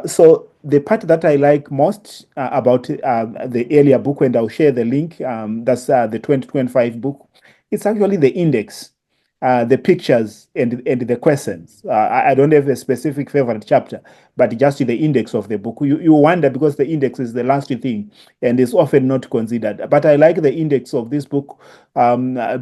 So the part that I like most about the earlier book, and I'll share the link, that's the 2025 book, it's actually the index, the pictures, and the questions. I don't have a specific favorite chapter, but just the index of the book. You wonder because the index is the last thing and is often not considered. But I like the index of this book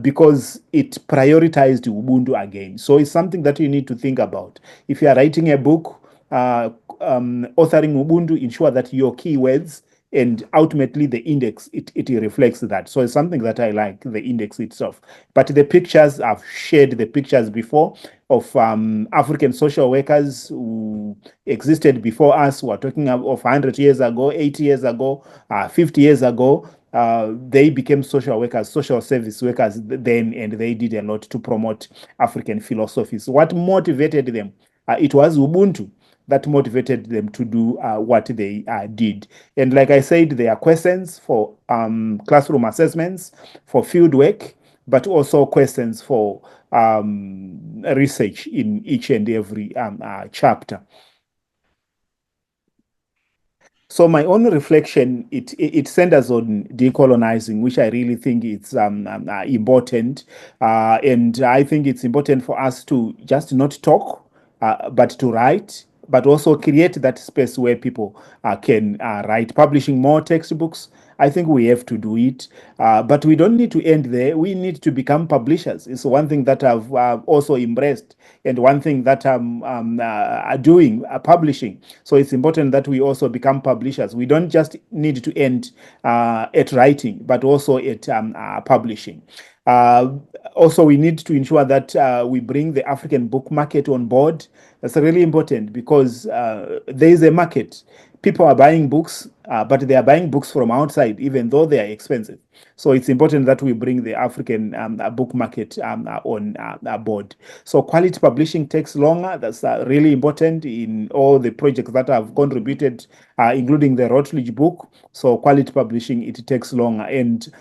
because it prioritized Ubuntu again. So it's something that you need to think about. If you are writing a book, uh, authoring Ubuntu, ensure that your keywords and ultimately the index it reflects that. So it's something that I like, the index itself. But the pictures, I've shared the pictures before of African social workers who existed before us, who are talking of 100 years ago, 80 years ago, 50 years ago. They became social workers, social service workers then, and they did a lot to promote African philosophies. What motivated them? It was Ubuntu that motivated them to do what they did. And like I said, there are questions for classroom assessments, for field work, but also questions for research in each and every chapter. So my own reflection, it centers on decolonizing, which I really think it's important, and I think it's important for us to just not talk, but to write, but also create that space where people can write, publishing more textbooks. I think we have to do it, but we don't need to end there. We need to become publishers. It's one thing that I've also embraced, and one thing that I'm doing, publishing. So it's important that we also become publishers. We don't just need to end at writing, but also at publishing. Uh, Also, we need to ensure that we bring the African book market on board. That's really important because there is a market. People are buying books, but they are buying books from outside, even though they are expensive. So it's important that we bring the African book market on board. So quality publishing takes longer. That's really important in all the projects that I've contributed, including the Routledge book. So quality publishing, it takes longer. And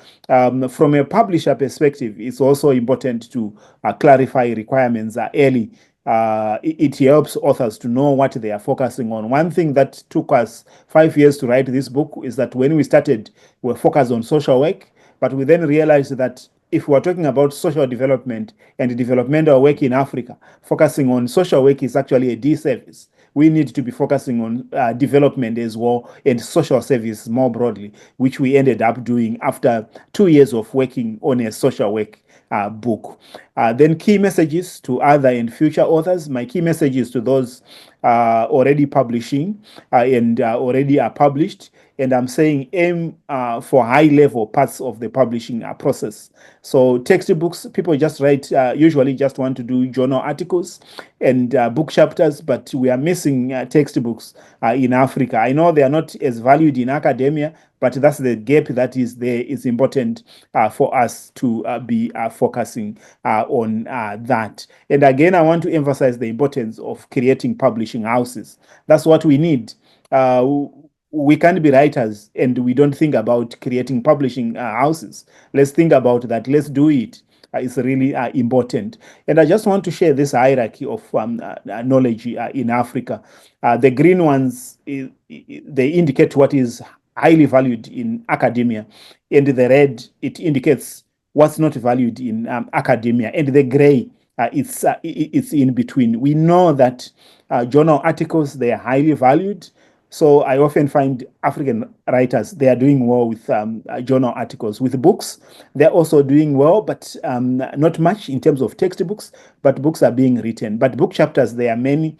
from a publisher perspective, it's also important to clarify requirements early. It helps authors to know what they are focusing on. One thing that took us 5 years to write this book is that when we started, we were focused on social work, but we then realized that if we're talking about social development and developmental work in Africa, focusing on social work is actually a disservice. We need to be focusing on development as well and social service more broadly, which we ended up doing after 2 years of working on a social work book. Then key messages to other and future authors. My key messages to those already publishing and already are published. And I'm saying aim for high level parts of the publishing process. So textbooks, people just write, usually just want to do journal articles and book chapters, but we are missing textbooks in Africa. I know they are not as valued in academia, but that's the gap that is there. It's important for us to be focusing on that. And again, I want to emphasize the importance of creating publishing houses. That's what we need. We can't be writers and we don't think about creating publishing houses. Let's think about that. Let's do it. It's really important. And I just want to share this hierarchy of knowledge in Africa. The green ones, they indicate what is highly valued in academia, and the red, it indicates what's not valued in academia, and the gray, it's in between. We know that journal articles, they are highly valued. So I often find African writers, they are doing well with journal articles. With books, they're also doing well, but not much in terms of textbooks, but books are being written. But book chapters, there are many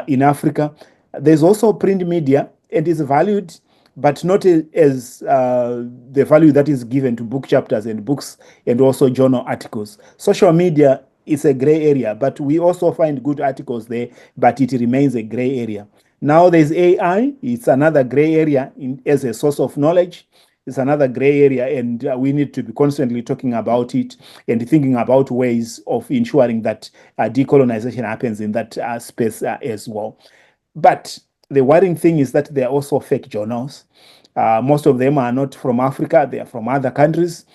in Africa. There's also print media, and it's valued, but not as the value that is given to book chapters and books and also journal articles. Social media is a gray area, but we also find good articles there, but it remains a gray area. Now there's AI. It's another gray area as a source of knowledge. It's another gray area, and we need to be constantly talking about it and thinking about ways of ensuring that decolonization happens in that space as well. But the worrying thing is that they are also fake journals. Most of them are not from Africa, they are from other countries.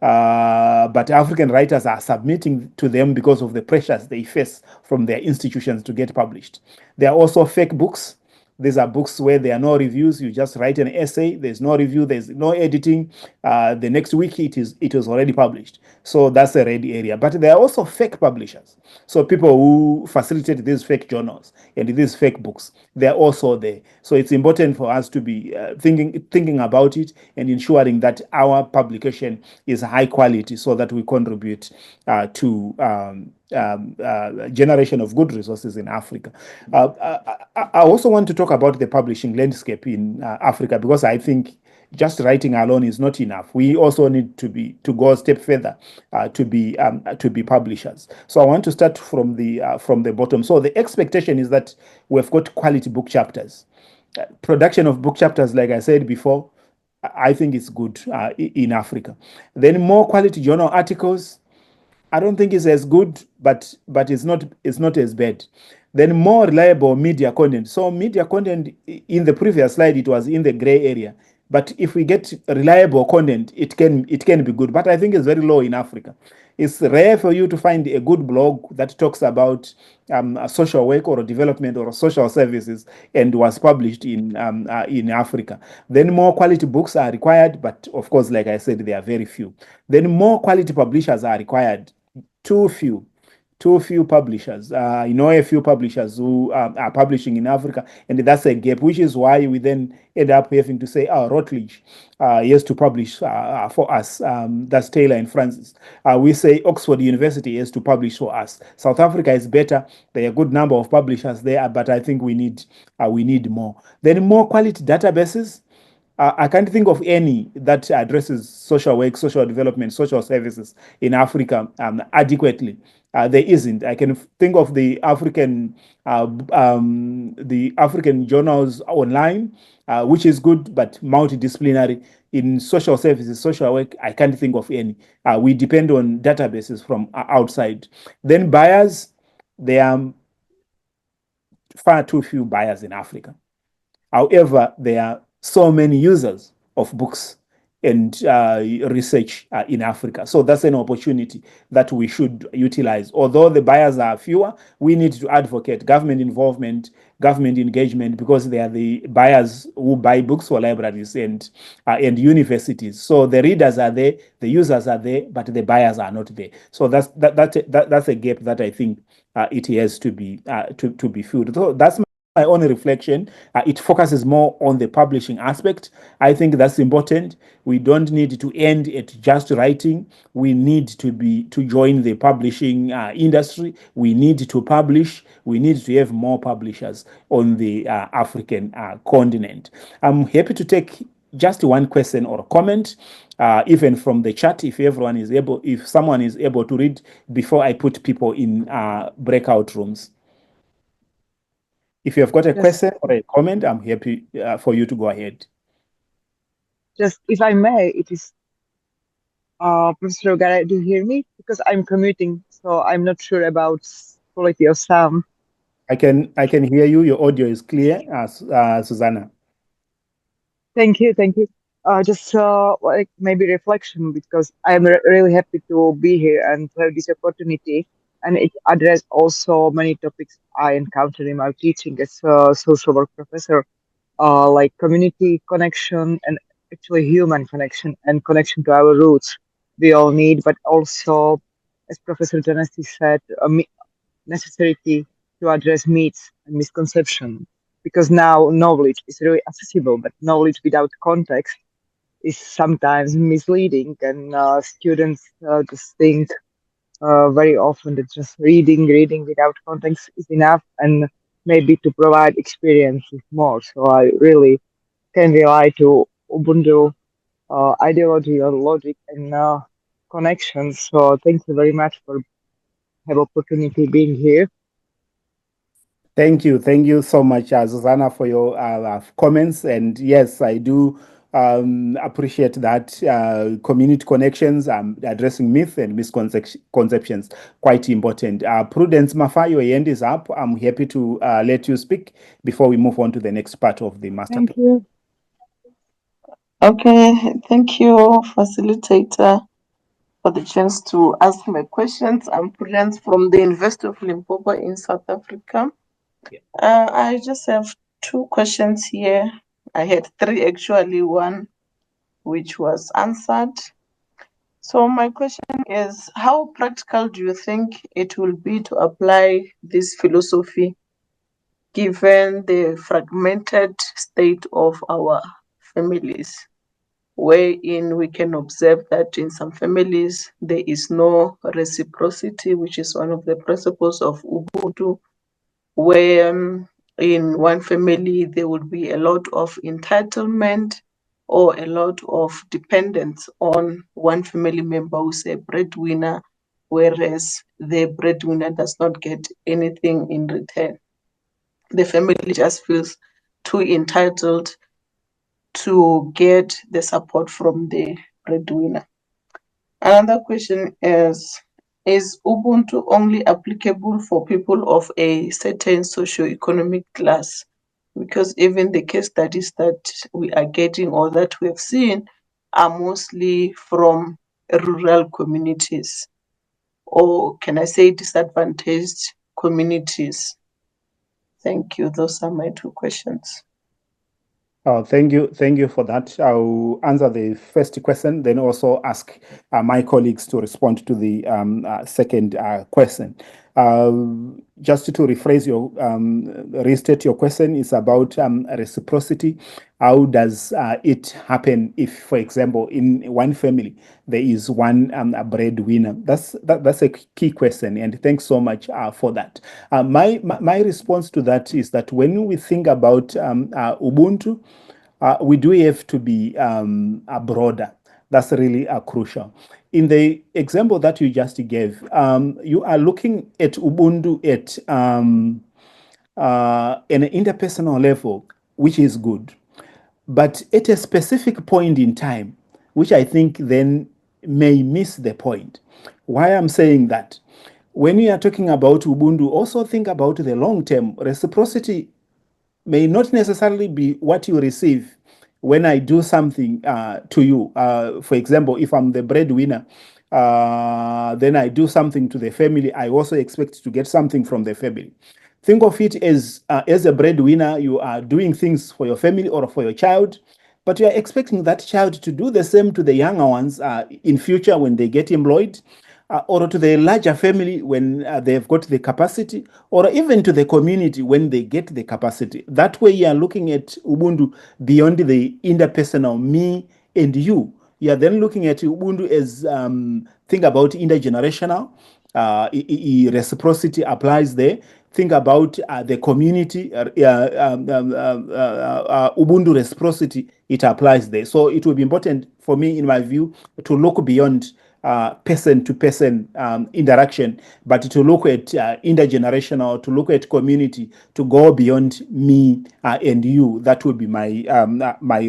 But African writers are submitting to them because of the pressures they face from their institutions to get published. There are also fake books. These are books where there are no reviews. You just write an essay. There's no review. There's no editing. The next week it is already published. So that's a red area. But there are also fake publishers. So people who facilitate these fake journals and these fake books, they're also there. So it's important for us to be thinking about it and ensuring that our publication is high quality so that we contribute to generation of good resources in Africa. I also want to talk about the publishing landscape in Africa, because I think just writing alone is not enough. We also need to go a step further to be publishers. So I want to start from the bottom. So the expectation is that we've got quality book chapters. Production of book chapters, like I said before, I think it's good in Africa. Then more quality journal articles. I don't think it's as good, but it's not as bad. Then more reliable media content. So media content in the previous slide, it was in the gray area. But if we get reliable content, it can be good. But I think it's very low in Africa. It's rare for you to find a good blog that talks about a social work or a development or social services and was published in Africa. Then more quality books are required, but of course, like I said, there are very few. Then more quality publishers are required. Too few. Too few publishers. I know a few publishers who are publishing in Africa, and that's a gap, which is why we then end up having to say, oh, Routledge has to publish for us. That's Taylor and Francis. We say Oxford University has to publish for us. South Africa is better. There are a good number of publishers there, but I think we need more. Then more quality databases. I can't think of any that addresses social work, social development, social services in Africa adequately. There isn't. I can think of the African journals online, which is good but multidisciplinary. In social services, social work, I can't think of any. We depend on databases from outside. Then buyers, there are far too few buyers in Africa. However, there are so many users of books and research in Africa. So that's an opportunity that we should utilize. Although the buyers are fewer, we need to advocate government involvement, government engagement, because they are the buyers who buy books for libraries and universities. So the readers are there, the users are there, but the buyers are not there. So that's a gap that I think it has to be filled. So that's my own reflection. It focuses more on the publishing aspect. I think that's important. We don't need to end at just writing. We need to join the publishing industry. We need to publish. We need to have more publishers on the African continent. I'm happy to take just one question or comment, even from the chat, if someone is able to read before I put people in breakout rooms. If you have got a question or a comment, I'm happy for you to go ahead. Just if I may, it is Professor Gara, do you hear me? Because I'm commuting, so I'm not sure about quality of sound. I can hear you. Your audio is clear, Susanna. Thank you, thank you. Just like maybe reflection, because I'm really happy to be here and to have this opportunity, and it address also many topics I encounter in my teaching as a social work professor, like community connection and actually human connection and connection to our roots we all need, but also, as Professor Janesti said, necessity to address myths and misconceptions. Because now knowledge is really accessible, but knowledge without context is sometimes misleading, and students just think very often that just reading without context is enough, and maybe to provide experience is more. So I really can rely to Ubuntu ideology or logic and connections. So thank you very much for have opportunity being here. Thank you so much, Susanna, for your comments. And yes, I do appreciate that community connections, addressing myth and misconceptions, quite important. Prudence Mafa, your hand is up. I'm happy to let you speak before we move on to the next part of the master Thank plan. you. Okay, thank you, facilitator, for the chance to ask my questions. I'm Prudence from the University of Limpopo in South Africa. Yeah. I just have two questions here. I had three actually, one which was answered. So my question is, how practical do you think it will be to apply this philosophy given the fragmented state of our families, wherein we can observe that in some families there is no reciprocity, which is one of the principles of Ubuntu, where in one family there would be a lot of entitlement or a lot of dependence on one family member who's a breadwinner, whereas the breadwinner does not get anything in return. The family just feels too entitled to get the support from the breadwinner. Another question is Ubuntu only applicable for people of a certain socioeconomic class? Because even the case studies that we are getting or that we have seen are mostly from rural communities, or can I say disadvantaged communities? Thank you. Those are my two questions. Oh, thank you for that. I'll answer the first question, then also ask my colleagues to respond to the second question. Just to rephrase restate your question, is about reciprocity. How does it happen if, for example, in one family there is one breadwinner? That's a key question, and thanks so much for that. My response to that is that when we think about Ubuntu, we do have to be broader. That's really crucial. In the example that you just gave, you are looking at Ubuntu at an interpersonal level, which is good. But at a specific point in time, which I think then may miss the point. Why I'm saying that? When we are talking about Ubuntu, also think about the long term. Reciprocity may not necessarily be what you receive when I do something to you. For example, if I'm the breadwinner, then I do something to the family, I also expect to get something from the family. Think of it as a breadwinner, you are doing things for your family or for your child, but you are expecting that child to do the same to the younger ones in future when they get employed, or to the larger family when they've got the capacity, or even to the community when they get the capacity. That way, you are looking at Ubuntu beyond the interpersonal me and you. You are then looking at Ubuntu as think about intergenerational. Reciprocity applies there. Think about the community, Ubuntu reciprocity, it applies there. So it will be important for me, in my view, to look beyond person to person interaction, but to look at intergenerational, to look at community, to go beyond me and you. That would be my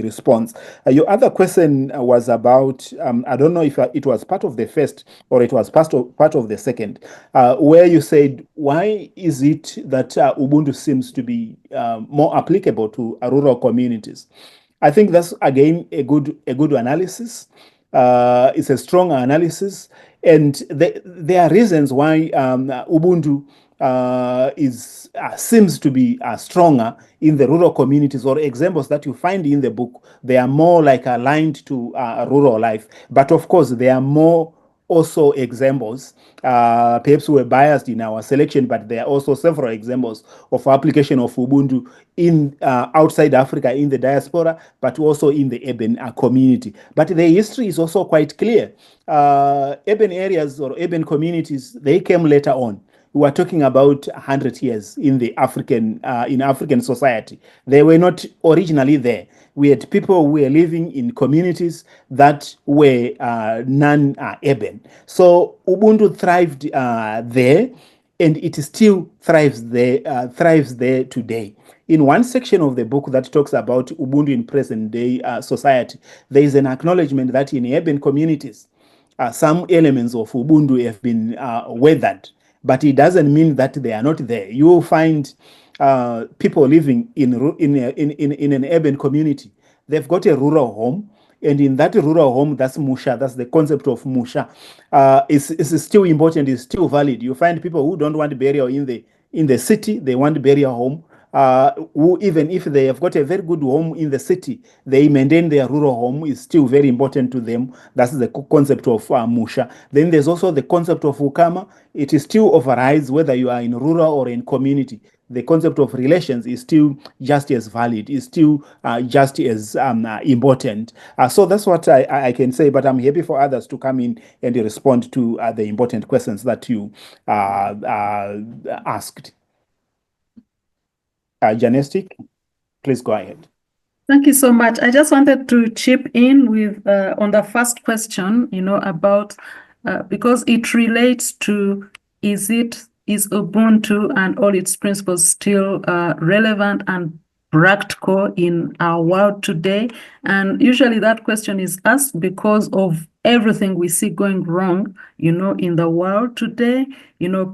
response. Your other question was about I don't know if it was part of the first or it was part of the second, where you said, why is it that Ubuntu seems to be more applicable to rural communities? I think that's again a good analysis. It's a strong analysis, and there are reasons why Ubuntu is seems to be stronger in the rural communities, or examples that you find in the book. They are more like aligned to rural life, but of course there are more also examples. Perhaps we're biased in our selection, but there are also several examples of application of Ubuntu in outside Africa, in the diaspora, but also in the urban community. But the history is also quite clear. Urban areas or urban communities, they came later on. We are talking about 100 years in the African society. They were not originally there. We had people who were living in communities that were non-urban. So Ubuntu thrived there, and it still thrives there today. In one section of the book that talks about Ubuntu in present day society, there is an acknowledgement that in urban communities, some elements of Ubuntu have been weathered, but it doesn't mean that they are not there. You will find people living in an urban community. They've got a rural home, and in that rural home, that's Musha. That's the concept of Musha. It's still important. It's still valid. You find people who don't want burial in the city. They want burial home who, even if they have got a very good home in the city, they maintain their rural home is still very important to them. That's the concept of Musha. Then there's also the concept of Ukama. It is still overrides whether you are in rural or in community. The concept of relations is still just as valid, is still just as important. So that's what I can say, but I'm happy for others to come in and respond to the important questions that you asked. Janestic, please go ahead. Thank you so much. I just wanted to chip in with on the first question, about because it relates to is Ubuntu and all its principles still relevant and practical in our world today? And usually that question is asked because of everything we see going wrong, in the world today,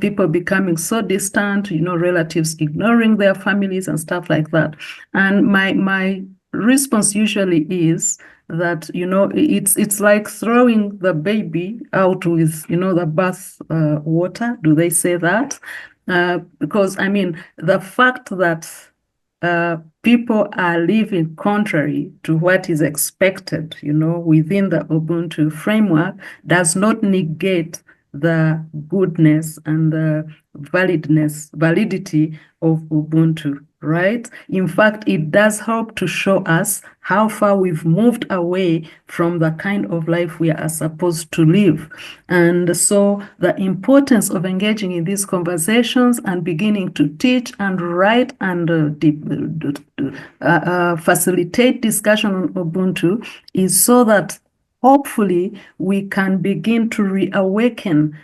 people becoming so distant, relatives ignoring their families and stuff like that. And my response usually is that, it's like throwing the baby out with, the bath water. Do they say that? Because, I mean, the fact that people are living contrary to what is expected, within the Ubuntu framework does not negate the goodness and the validity of Ubuntu, right? In fact, it does help to show us how far we've moved away from the kind of life we are supposed to live. And so the importance of engaging in these conversations and beginning to teach and write and facilitate discussion on Ubuntu is so that hopefully we can begin to reawaken,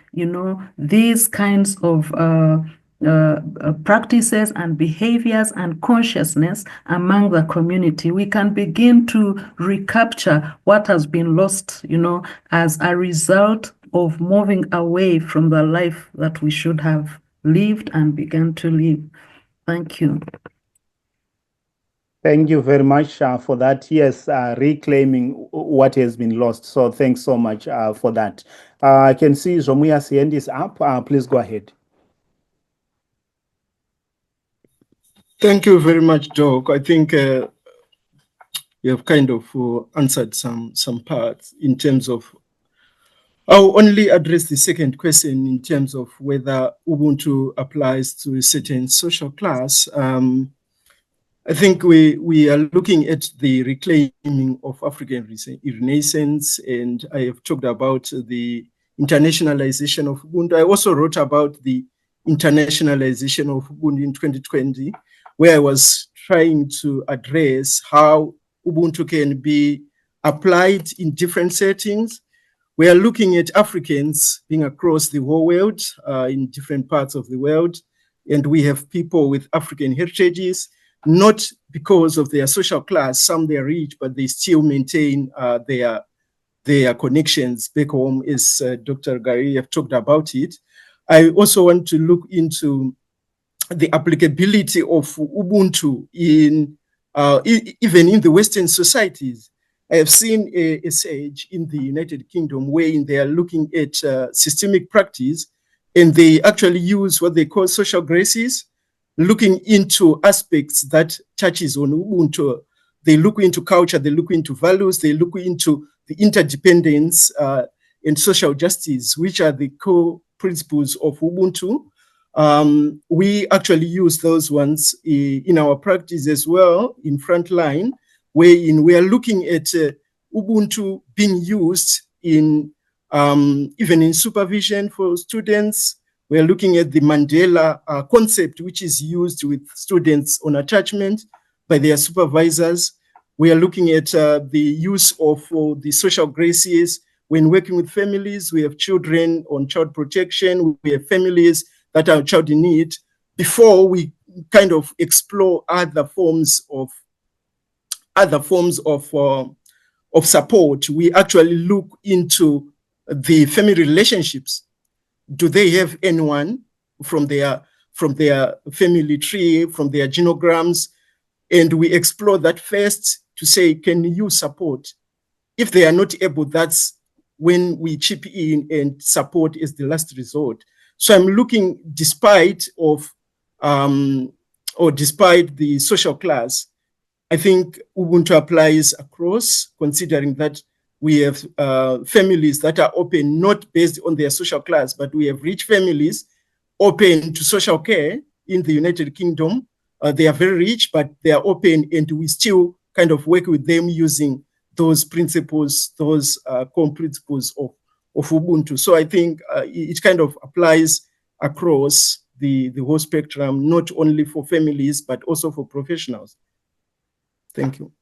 these kinds of practices and behaviors and consciousness among the community. We can begin to recapture what has been lost, as a result of moving away from the life that we should have lived and began to live. Thank you. Thank you very much for that. Yes, reclaiming what has been lost. So thanks so much for that. I can see Zomuya's hand is up. Please go ahead. Thank you very much, Doc. I think you have kind of answered some parts in terms of. I'll only address the second question in terms of whether Ubuntu applies to a certain social class. I think we are looking at the reclaiming of African Renaissance, and I have talked about the internationalization of Ubuntu. I also wrote about the internationalization of Ubuntu in 2020, where I was trying to address how Ubuntu can be applied in different settings. We are looking at Africans being across the whole world, in different parts of the world, and we have people with African heritages, not because of their social class. Some they are rich, but they still maintain their connections back home, as Dr. Gary have talked about it. I also want to look into the applicability of Ubuntu in even in the Western societies. I have seen a sage in the United Kingdom where they are looking at systemic practice, and they actually use what they call social graces, looking into aspects that touches on Ubuntu. They look into culture, they look into values, they look into the interdependence and social justice, which are the core principles of Ubuntu. We actually use those ones in our practice as well, in frontline, wherein we are looking at Ubuntu being used in even in supervision for students. We are looking at the Mandela concept, which is used with students on attachment by their supervisors. We are looking at the use of the social graces when working with families. We have children on child protection. We have families that are child in need. Before we kind of explore other forms of support, we actually look into the family relationships. Do they have anyone from their family tree, from their genograms? And we explore that first to say, can you support? If they are not able, that's when we chip in and support is the last resort. So I'm looking, despite of or despite the social class, I think Ubuntu applies across, considering that we have families that are open not based on their social class, but we have rich families open to social care in the United Kingdom. They are very rich, but they are open, and we still kind of work with them using those principles, those core principles of Ubuntu. So I think it kind of applies across the whole spectrum, not only for families, but also for professionals. Thank you.